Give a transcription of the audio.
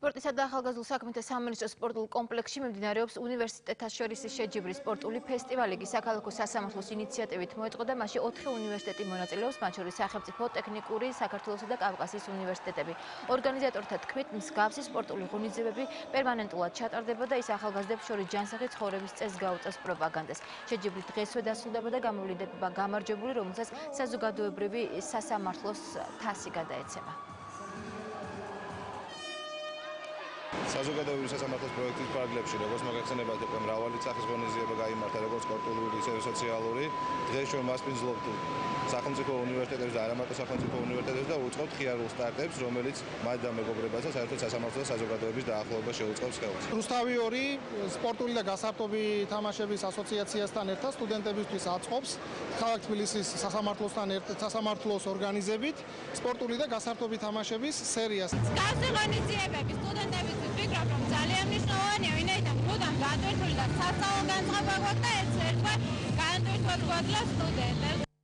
სპორტისა და ახალგაზრდულ საქმეთა სამინისტროს სპორტულ კომპლექსში მიმდინარეობს უნივერსიტეტთაშორისი შეჯიბრის სპორტული ფესტივალი. საქალაქო სასამართლოს ინიციატივით მოეწყო და მასში 4 უნივერსიტეტი მონაწილეობს, მათ შორის სახელმწიფო, ტექნიკური, საქართველოსა და კავკასიის უნივერსიტეტები. ორგანიზატორთა თქმით, მსგავსი სპორტული ღონისძიებები პერმანენტულად ჩატარდება და ის ახალგაზრდებს შორის ჯანსაღი ცხოვრების წესს გაუწევს პროპაგანდას. შეჯიბრი დღესვე დასრულდება და გამოვლინდება გამარჯვებული, რომელსაც საზოგადოებრივი სასამართლოს თასი გადაეცემა. საზოგადოებრივი სასამართლოს პროექტის ფარგლებში, როგორც მოგეხსენებათ, უკვე მრავალი სახის ღონისძიება გაიმართა, როგორც სპორტული, ისე სოციალური. დღეს ჩვენ მასპინძლობთ სახელმწიფო უნივერსიტეტებს და არამარტო სახელმწიფო უნივერსიტეტებს და უწყობთ ხიარულ სტარტებს, რომელიც მათ და მეგობრებსაც და საერთოდ სასამართლო და საზოგადოების დაახლოებას შეუწყობს ხელს. რუსთავი 2 სპორტული და გასართობი თამაშების ასოციაციასთან ერთად სტუდენტებისთვის აწყობს ქალაქ თბილისის სასამართლოს ორგანიზებით სპორტული და გასართობი თამაშების სერიას. მსგავსი ღონისძიებები სტუდენტებისთვის ვფიქრობ, რომ ძალიან მნიშვნელოვანია, ვინაიდან მუდამ გატვირთული და სასწავლო განწყობა გვაქვს და ეს ერთგვარ განტვირთვას გვაძლევს სტუდენტებს.